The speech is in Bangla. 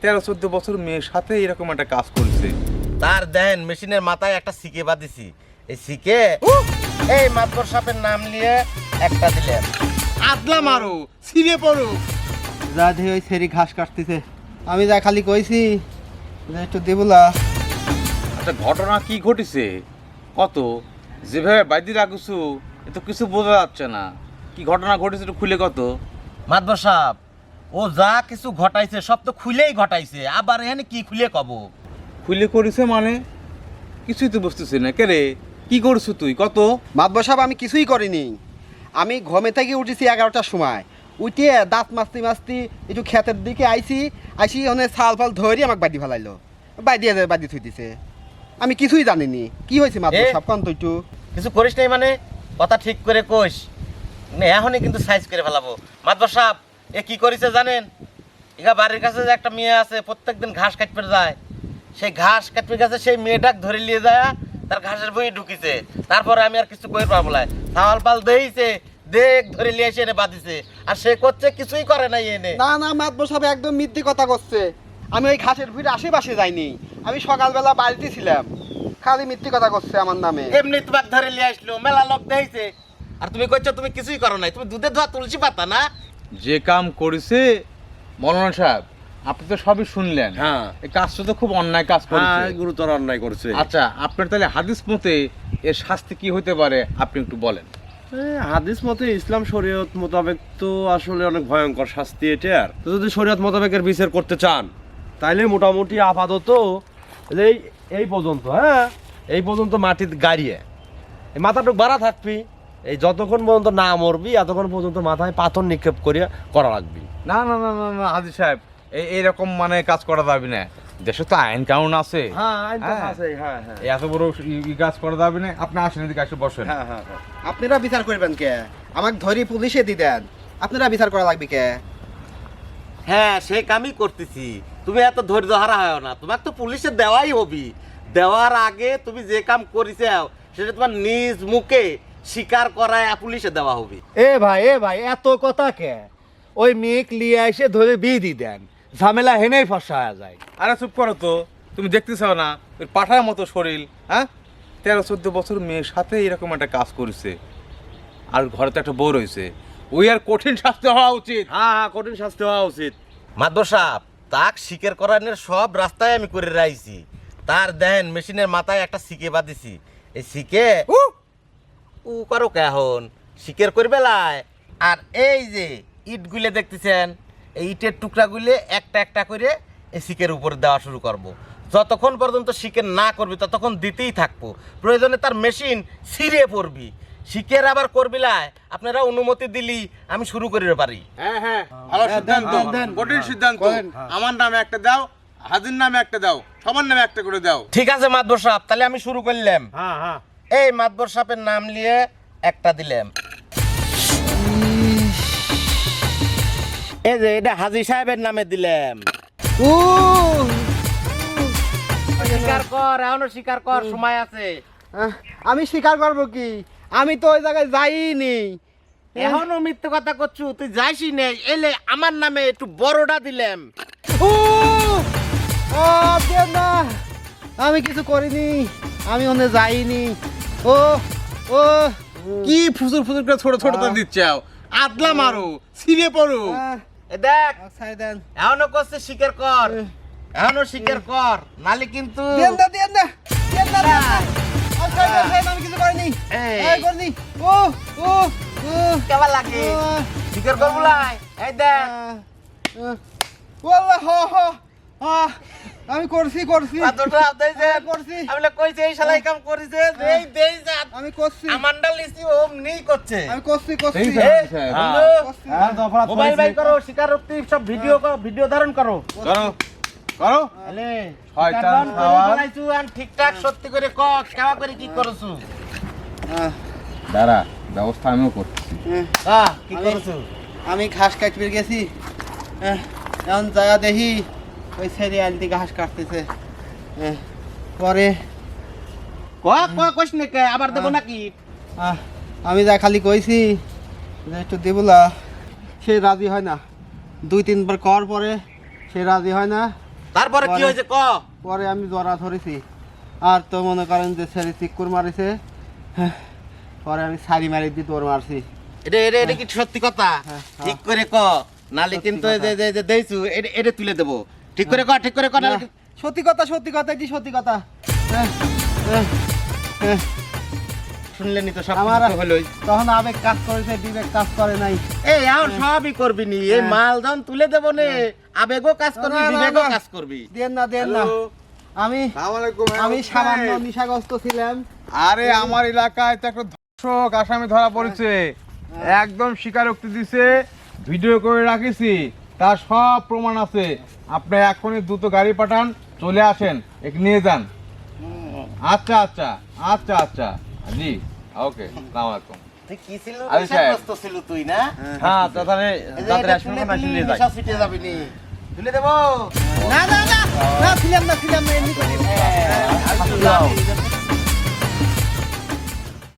13-14 বছর মেয়ের সাথে এরকম একটা কাজ করছে। তার দেন মেশিনের মাথায় একটা সিকে বাঁধিছি, এই সিকে এই মাতবর সাপের নাম নিয়ে একটা দিলেন। আদলা মারো, ছিঁড়ে পড়ো। যা দিয়ে ওই সেরি ঘাস কাটতেছে, আমি যা খালি কইছি যে একটু দেবুলা। আচ্ছা, ঘটনা কি ঘটেছে কত? যেভাবে বাইদি রাখছো এ তো কিছু বোঝা যাচ্ছে না। কি ঘটনা ঘটেছে একটু খুলে কত। মাতবর সাপ ও যা কিছু ঘটাইছে সব তো খুলেই ঘটাইছে, আবার এখানে কি খুলে কব? খুলে করেছে মানে কিছুই তো বুঝতেছি না। কে রে, কি করছো তুই কত? মাতবর সাহেব আমি কিছুই করিনি। আমি ঘুমে থেকে উঠেছি 11টার সময়, উঠে দাঁত মাছতে মাছতে একটু ক্ষেতের দিকে আইসি ওখানে ছাল ফাল ধরে আমাকে বাদি ফেলাইলো, বাদি থুই দিছে। আমি কিছুই জানিনি কি হয়েছে মাতবর সাহেব, কন তো একটু। কিছু করিস নাই মানে কথা ঠিক করে কইস, এখনই কিন্তু সাইজ করে ফেলাবো। মাতবর সাপ এ কি করেছে জানেন? এগা বাড়ির কাছে যে একটা মেয়ে আছে প্রত্যেকদিন ঘাস কাটতে যায়, সেই ঘাস কাটতে গেছে, সেই মেয়েটাকে ধরে নিয়ে যায় তার ঘাসের বই ঢুকিছে। তারপরে আমি আর কিছু কই পারবো না, ছাওয়াল পাল দেইছে, দেখ ধরে নিয়ে এসে এনে বাঁধিছে, আর সে করছে কিছুই করে নাই এনে। না মাতবর সাহেব একদম মিথ্যে কথা করছে। আমি ওই ঘাসের ভিড় আশেপাশে যাইনি, আমি সকালবেলা বাড়িতে ছিলাম। খালি মিথ্যে কথা করছে আমার নামে। এমনি তোমাকে ধরে নিয়ে আসলো, মেলা লোক দেইছে, আর তুমি কইছো তুমি কিছুই করো নাই। তুমি দুধের ধোয়া তুলসী পাতা না? যে কাম করেছে মৌলানা সাহেব আপনি তো সবই শুনলেন। হ্যাঁ, এই কাজটা তো খুব অন্যায় কাজ করেছে। গুরুতর অন্যায় করছে। আচ্ছা, আপনার তাহলে হাদিস মতে এর শাস্তি কি হতে পারে আপনি একটু বলেন। হাদিস মতে ইসলাম শরীয়ত মোতাবেক তো আসলে অনেক ভয়ঙ্কর শাস্তি এটা। আর তো যদি শরীয়ত মোতাবেকের বিচার করতে চান তাইলে মোটামুটি আপাতত এই পর্যন্ত, এই পর্যন্ত মাটির গাড়িয়ে এই মাথাটুক বাড়া থাকবি। এই যতক্ষণ পর্যন্ত না মরবি এতক্ষণ পর্যন্ত মাথায় পাথর নিক্ষেপ করা লাগবি। না না না না না হাজি সাহেব, এইরকম মানে কাজ করা যাবে না। দেশে তো আইন কানুন আছে। এত বড় কাজ করা যাবে না। আপনি আসেন এদিকে, এসে বসেন। আপনারা বিচার করবেন কে? আমাকে ধরি পুলিশে দি দেন, আপনারা বিচার করা লাগবে কে? হ্যাঁ, সে কামই করতেছি। তুমি এত ধৈর্য হারা হয় না, তোমার তো পুলিশে দেওয়াই হবি। দেওয়ার আগে তুমি যে কাম করিছে সেটা তোমার নিজ মুখে স্বীকার করায় পুলিশে দেওয়া হবি। এ ভাই এত কথা কে? ওই মেয়েক লিয়ে এসে ধরে বিয়ে দি দেন, ঝামেলা হেনেই ফসা যায়। আরে চুপ করো তো, তুমি দেখতেছ না ওই পাঠার মতো শরীর? 13-14 বছর মেয়ের সাথে এরকম একটা কাজ করেছে, আর ঘরে তো একটা বউ রয়েছে। ওই আর কঠিন শাস্তি হওয়া উচিত। কঠিন শাস্তি হওয়া উচিত। মাদবর সাহেব তাক স্বীকার করানোর সব রাস্তায় আমি করে রাখছি। তার দেন মেশিনের মাথায় একটা সিকে বাঁধিছি, এই সিকে উ করো কেহন স্বীকার করবে লাই। আর এই যে ইটগুলো দেখতেছেন, এই ইটের টুকরাগুলো একটা একটা করে এই সিকের উপরে দেওয়া শুরু করব। যতক্ষণ পর্যন্ত স্বীকার না করবি ততক্ষণ দিতেই থাকবো, প্রয়োজনে তার মেশিন ছিঁড়ে পড়বি। স্বীকার আবার করবি লাই, আপনারা অনুমতি দিলি আমি শুরু করে পারি। ভালো সিদ্ধান্ত, কঠিন সিদ্ধান্ত। আমার নামে একটা দাও, হাজির নামে একটা দাও, সবার নামে একটা করে দাও। ঠিক আছে মাতবর সাহেব, তাহলে আমি শুরু করলাম। এই মাতবর সাহেবের নাম নিয়ে একটা দিলাম। এই যে এটা হাজী সাহেবের নামে দিলাম। স্বীকার কর, এখনো স্বীকার কর, সময় আছে। আমি স্বীকার করবো কি? আমি তো ওই জায়গায় যাইনি। এখনো মিথ্যে কথা করছু, তুই যাইসই নেই। এলে আমার নামে একটু বড়টা দিলাম। দেন না, আমি কিছু করিনি, আমি ওখানে যাইনি। ও কি ফুসুর ফুসুর করে ছোট ছোট তো দিচ্ছে। আদলা মারো, ছিঁড়ে পড়ো। এ দেখ, ছাড় দেন। এখনো করছে স্বীকার কর, এখনো স্বীকার কর, নালে কিন্তু দেন না। আমি কিছু করিনি, করিনি। কেমন লাগে স্বীকার করবো লাই? এই দেখ, আমি করছি পাথরটা দেইছে, করছি। আমি কইছি এই শালাই কাম করিছে, দেই দেই যা। আমি করছি, আমান্ডাল লিসি ওম নেই করছে। আমি করছি মোবাইল বাই করো, স্বীকারোক্তি সব ভিডিও করো, ভিডিও ধারণ করো। করো। এলে শয়তান বানাইছু আর ঠিকঠাক সত্যি করে ক, কেমন করে কি করছু? দাঁড়া, ব্যবস্থা আমিও করতেছি। কি করছু? আমি ঘাস কাটতে গেছি, এখন জায়গা দেখি ওই ছেড়ে আলতি ঘাস কাটতেছে। পরে কইস না কে, আবার দেবো নাকি? আমি যা খালি কইছি যে একটু দেবুলা, সে রাজি হয় না। 2-3 বার কর পরে সে রাজি হয় না। তারপরে কি হয়েছে ক? পরে আমি জরা ধরেছি আর তো মনে করেন যে ছেলে চিক্কুর মারিছে হ্যাঁ, পরে আমি সারি মারি দিয়ে তোর মারছি এটা কি সত্যি কথা? হ্যাঁ, ঠিক করে ক, নালে কিন্তু এই যে দেইছু এটা তুলে দেবো। ঠিক করে ক, ঠিক করে ক, নালে না, সত্যি কথা এটি সত্যি কথা হ্যাঁ, হ্যাঁ, হ্যাঁ। শুনলেনি তো সব আমার কিছু হলোই। তখন আবেগ কাজ করেছে বিবেক কাজ করে নাই এই আর সবই করবি নি, এই হ্যাঁ। মাল যখন তুলে দেবো নে, আবেগও কাজ করবি, না, না, বিবেকও না। কাজ করবি। দেন না আমি আমি সামান্য নিশাগ্রস্ত ছিলাম আরে আমার এলাকায় তো একটা ধর্ষক আসামি ধরা পড়েছে, একদম স্বীকারোক্তি দিছে, ভিডিও করে রাখিছি, তার সব প্রমাণ আছে। আপনি এখনই দ্রুত গাড়ি পাঠান, চলে আসেন, একে নিয়ে যান। আচ্ছা আচ্ছা আচ্ছা আচ্ছা জি ওকে, আসসালামু আলাইকুম। তুই কি ছিল? আরে সাহেব। নেশাগ্রস্ত ছিল তুই না? হ্যাঁ তাহলে এই যে এটা তুলে দিলি, নেশা ছুটে যাবি নি। তুলে দেবো। না ছিলাম না এমনি করে